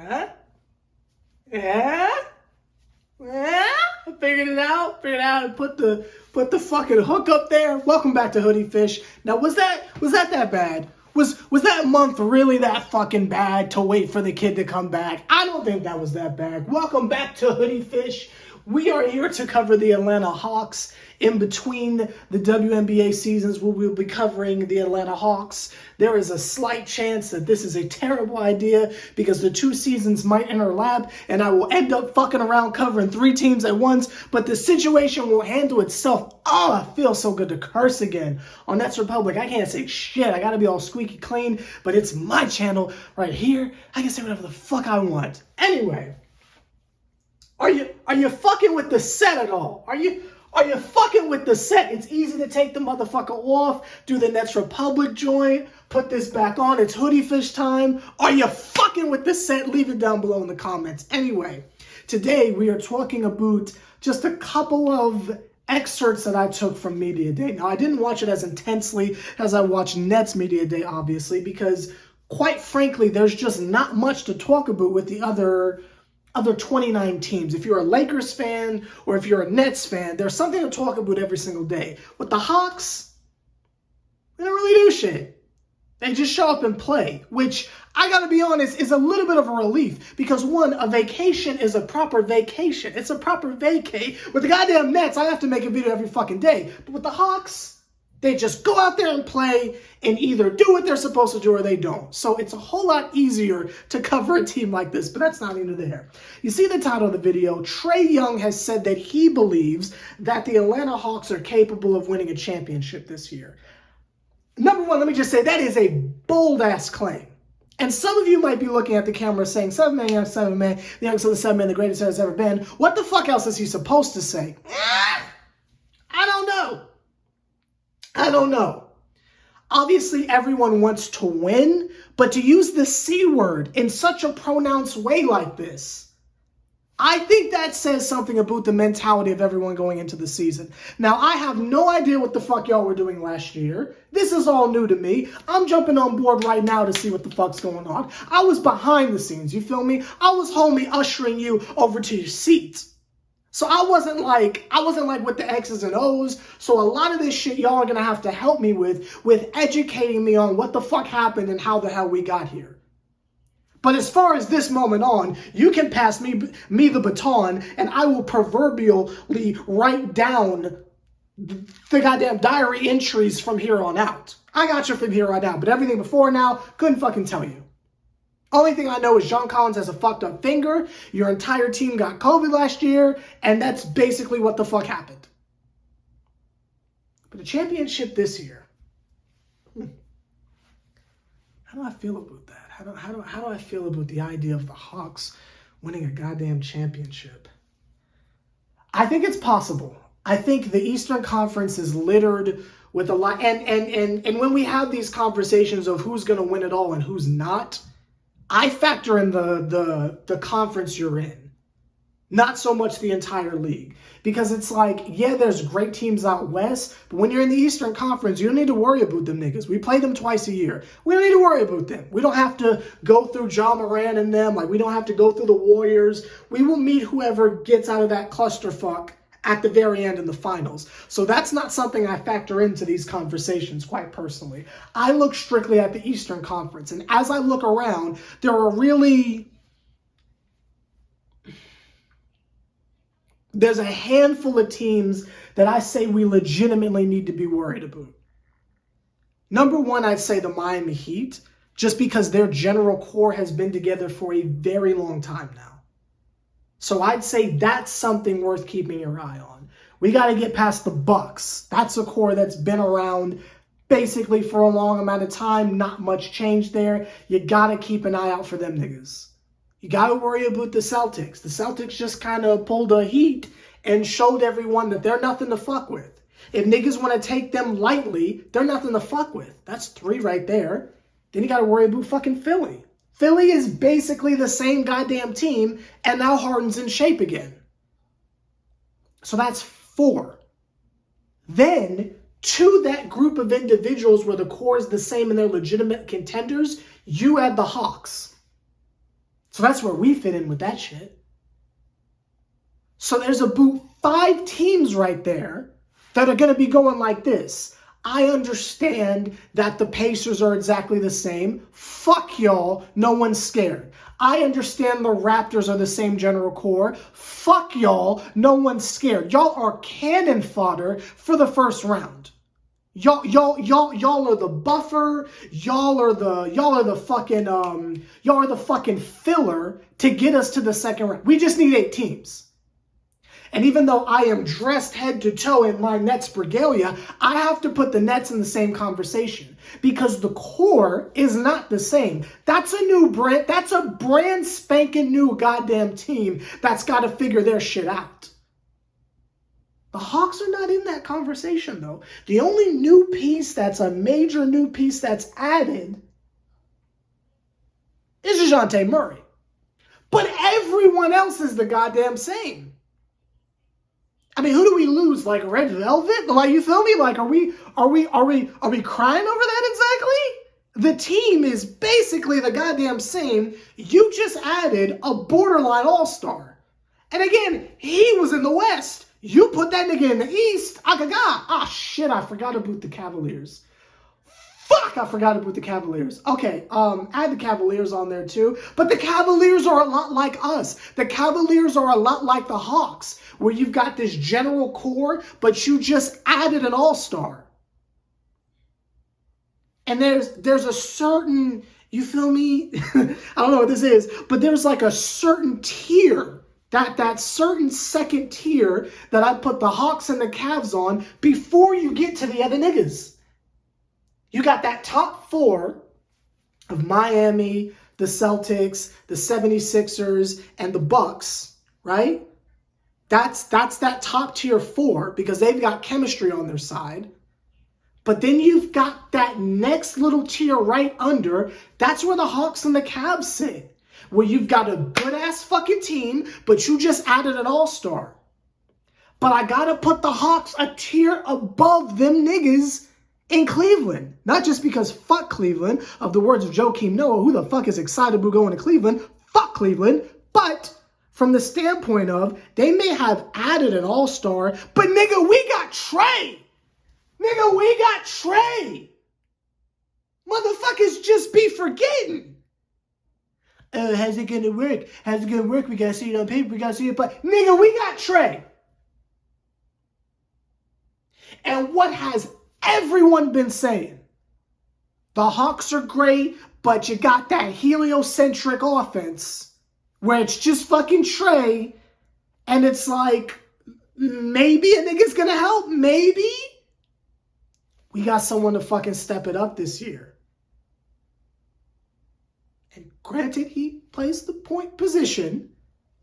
Huh? Yeah? Yeah? I figured it out. And put the fucking hook up there. Welcome back to Hoodie Fish. Now, was that bad? Was that month really that fucking bad to wait for the kid to come back? I don't think that was that bad. Welcome back to Hoodie Fish. We are here to cover the Atlanta Hawks. In between the WNBA seasons, we will be covering the Atlanta Hawks. There is a slight chance that this is a terrible idea because the two seasons might interlap and I will end up fucking around covering three teams at once, but the situation will handle itself. Oh, I feel so good to curse again. On Nets Republic, I can't say shit. I gotta be all squeaky clean, but it's my channel right here. I can say whatever the fuck I want. Anyway, are you fucking with the set at all? Are you fucking with the set? It's easy to take the motherfucker off, do the Nets Republic joint, put this back on. It's Hoodie Fish time. Are you fucking with the set? Leave it down below in the comments. Anyway, today we are talking about just a couple of excerpts that I took from Media Day. Now, I didn't watch it as intensely as I watched Nets Media Day, obviously, because quite frankly, there's just not much to talk about with the other 29 teams. If you're a Lakers fan or if you're a Nets fan, there's something to talk about every single day. With the Hawks, they don't really do shit. They just show up and play, which, I gotta be honest, is a little bit of a relief because, one, a vacation is a proper vacation. It's a proper vacay. With the goddamn Nets, I have to make a video every fucking day. But with the Hawks, they just go out there and play and either do what they're supposed to do or they don't. So it's a whole lot easier to cover a team like this, but that's not even there. You see the title of the video. Trae Young has said that he believes that the Atlanta Hawks are capable of winning a championship this year. Number one, let me just say that is a bold-ass claim. And some of you might be looking at the camera saying, 7 man, young 7 man, the youngest of the 7 man, the greatest there has ever been. What the fuck else is he supposed to say? I don't know. Obviously, everyone wants to win, but to use the C word in such a pronounced way like this, I think that says something about the mentality of everyone going into the season. Now, I have no idea what the fuck y'all were doing last year. This is all new to me. I'm jumping on board right now to see what the fuck's going on. I was behind the scenes, you feel me? I was homie ushering you over to your seats. So I wasn't like with the X's and O's. So a lot of this shit y'all are going to have to help me with educating me on what the fuck happened and how the hell we got here. But as far as this moment on, you can pass me the baton and I will proverbially write down the goddamn diary entries from here on out. I got you from here on out, but everything before now, couldn't fucking tell you. Only thing I know is John Collins has a fucked up finger, your entire team got COVID last year, and that's basically what the fuck happened. But a championship this year, how do I feel about that? How do I feel about the idea of the Hawks winning a goddamn championship? I think it's possible. I think the Eastern Conference is littered with a lot, and when we have these conversations of who's going to win it all and who's not, I factor in the conference you're in, not so much the entire league. Because it's like, yeah, there's great teams out west, but when you're in the Eastern Conference, you don't need to worry about them niggas. We play them twice a year. We don't need to worry about them. We don't have to go through Ja Morant and them. Like, we don't have to go through the Warriors. We will meet whoever gets out of that clusterfuck at the very end in the finals. So that's not something I factor into these conversations, quite personally. I look strictly at the Eastern Conference, and as I look around, there's a handful of teams that I say we legitimately need to be worried about. Number one, I'd say the Miami Heat, just because their general core has been together for a very long time now. So I'd say that's something worth keeping your eye on. We got to get past the Bucks. That's a core that's been around basically for a long amount of time. Not much change there. You got to keep an eye out for them niggas. You got to worry about the Celtics. The Celtics just kind of pulled a Heat and showed everyone that they're nothing to fuck with. If niggas want to take them lightly, they're nothing to fuck with. That's 3 right there. Then you got to worry about fucking Philly. Philly is basically the same goddamn team, and now Harden's in shape again. So that's 4. Then, to that group of individuals where the core is the same and they're legitimate contenders, you add the Hawks. So that's where we fit in with that shit. So there's about 5 teams right there that are going to be going like this. I understand that the Pacers are exactly the same. Fuck y'all. No one's scared. I understand the Raptors are the same general core. Fuck y'all. No one's scared. Y'all are cannon fodder for the first round. Y'all are the buffer. Y'all are the fucking filler to get us to the second round. We just need 8 teams. And even though I am dressed head to toe in my Nets regalia, I have to put the Nets in the same conversation because the core is not the same. That's a new brand. That's a brand spanking new goddamn team that's got to figure their shit out. The Hawks are not in that conversation, though. The only new piece that's a major new piece that's added is DeJounte Murray. But everyone else is the goddamn same. I mean, who do we lose? Like Red Velvet? Like, you feel me? Like, are we crying over that exactly? The team is basically the goddamn same. You just added a borderline all-star. And again, he was in the West. You put that nigga in the East. Ah, shit, I forgot about the Cavaliers. Fuck, I forgot about the Cavaliers. Okay, add the Cavaliers on there too. But the Cavaliers are a lot like us. The Cavaliers are a lot like the Hawks, where you've got this general core, but you just added an all-star. And there's a certain, you feel me? I don't know what this is, but there's like a certain tier, that certain second tier that I put the Hawks and the Cavs on before you get to the other niggas. You got that top 4 of Miami, the Celtics, the 76ers, and the Bucks, right? That's that top tier 4 because they've got chemistry on their side. But then you've got that next little tier right under. That's where the Hawks and the Cavs sit. Where you've got a good-ass fucking team, but you just added an all-star. But I gotta put the Hawks a tier above them niggas in Cleveland. Not just because fuck Cleveland, of the words of Joakim Noah, who the fuck is excited about going to Cleveland? Fuck Cleveland. But from the standpoint of, they may have added an all-star, but nigga, we got Trae. Nigga, we got Trae. Motherfuckers just be forgetting. Oh, how's it gonna work? How's it gonna work? We gotta see it on paper. We gotta see it, but nigga, we got Trae. And what has everyone been saying? The Hawks are great, but you got that heliocentric offense where it's just fucking Trae, and it's like, maybe a nigga's gonna help, maybe? We got someone to fucking step it up this year. And granted, he plays the point position.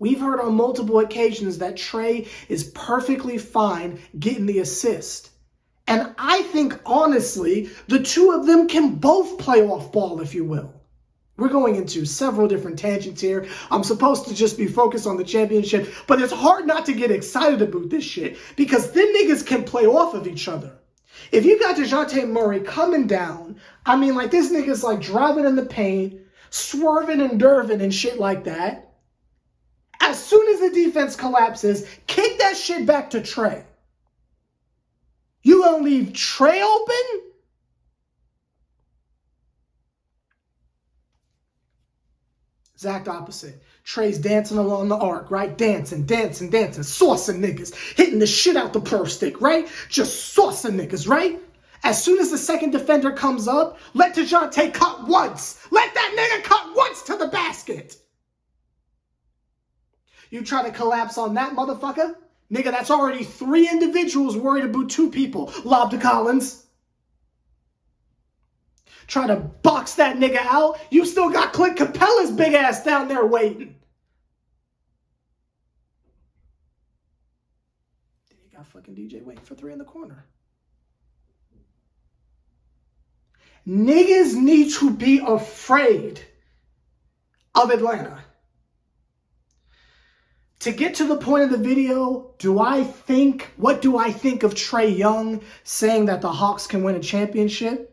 We've heard on multiple occasions that Trae is perfectly fine getting the assist. And I think, honestly, the two of them can both play off ball, if you will. We're going into several different tangents here. I'm supposed to just be focused on the championship, but it's hard not to get excited about this shit because then niggas can play off of each other. If you got DeJounte Murray coming down, I mean, like, this nigga's like driving in the paint, swerving and derving and shit like that. As soon as the defense collapses, kick that shit back to Trae. You gonna leave Trae open? Exact opposite. Trae's dancing along the arc, right? Dancing, saucing niggas. Hitting the shit out the pro stick, right? Just saucing niggas, right? As soon as the second defender comes up, let DeJounte cut once. Let that nigga cut once to the basket. You try to collapse on that motherfucker? Nigga, that's already 3 individuals worried about 2 people. Lob to Collins. Try to box that nigga out. You still got Clint Capella's big ass down there waiting. Then you got fucking DJ waiting for 3 in the corner. Niggas need to be afraid of Atlanta. To get to the point of the video, what do I think of Trae Young saying that the Hawks can win a championship?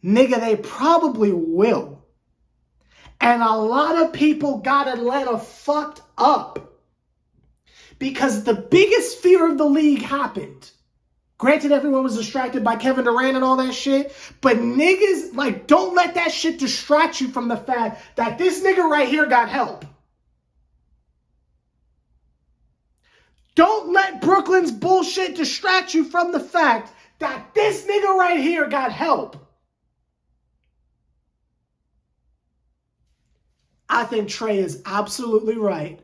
Nigga, they probably will. And a lot of people got Atlanta fucked up because the biggest fear of the league happened. Granted, everyone was distracted by Kevin Durant and all that shit, but niggas, like, don't let that shit distract you from the fact that this nigga right here got help. Don't let Brooklyn's bullshit distract you from the fact that this nigga right here got help. I think Trae is absolutely right.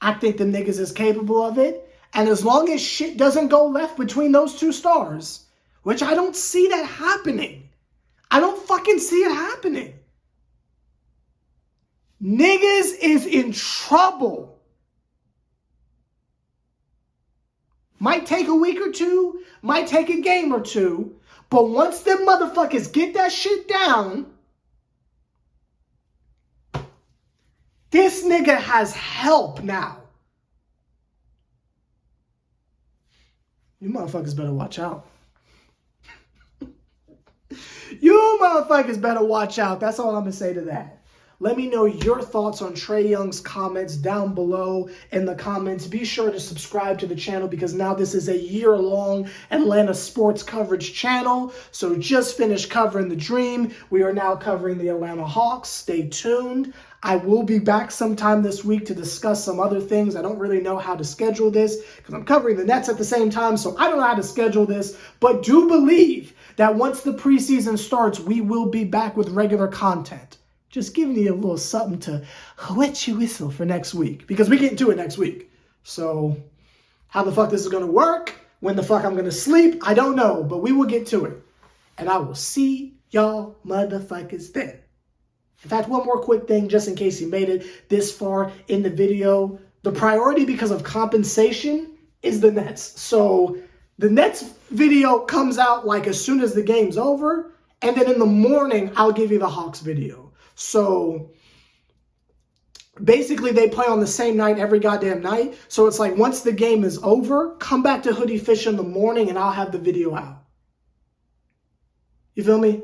I think the niggas is capable of it. And as long as shit doesn't go left between those two stars, which I don't see that happening. I don't fucking see it happening. Niggas is in trouble. Might take a week or two, might take a game or two, but once them motherfuckers get that shit down, this nigga has help now. You motherfuckers better watch out. You motherfuckers better watch out. That's all I'm going to say to that. Let me know your thoughts on Trae Young's comments down below in the comments. Be sure to subscribe to the channel because now this is a year-long Atlanta sports coverage channel. So just finished covering the Dream. We are now covering the Atlanta Hawks. Stay tuned. I will be back sometime this week to discuss some other things. I don't really know how to schedule this because I'm covering the Nets at the same time, so I don't know how to schedule this. But do believe that once the preseason starts, we will be back with regular content. Just giving you a little something to wet your whistle for next week because we get into it next week. So how the fuck this is going to work, when the fuck I'm going to sleep, I don't know, but we will get to it. And I will see y'all motherfuckers then. In fact, one more quick thing, just in case you made it this far in the video. The priority because of compensation is the Nets. So the Nets video comes out like as soon as the game's over. And then in the morning, I'll give you the Hawks video. So basically they play on the same night every goddamn night. So it's like once the game is over, come back to Hoodie Fish in the morning and I'll have the video out. You feel me?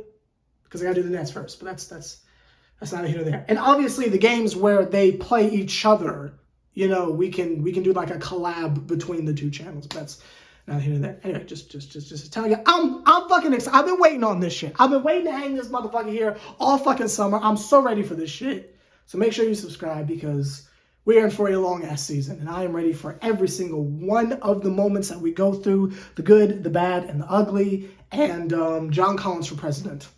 Because I got to do the Nets first. But that's not here or there. And obviously the games where they play each other, you know, we can do like a collab between the two channels. But that's not here or there. Anyway, just telling you, I'm fucking excited. I've been waiting on this shit. I've been waiting to hang this motherfucker here all fucking summer. I'm so ready for this shit. So make sure you subscribe because we are in for a long ass season. And I am ready for every single one of the moments that we go through. The good, the bad, and the ugly. And John Collins for president.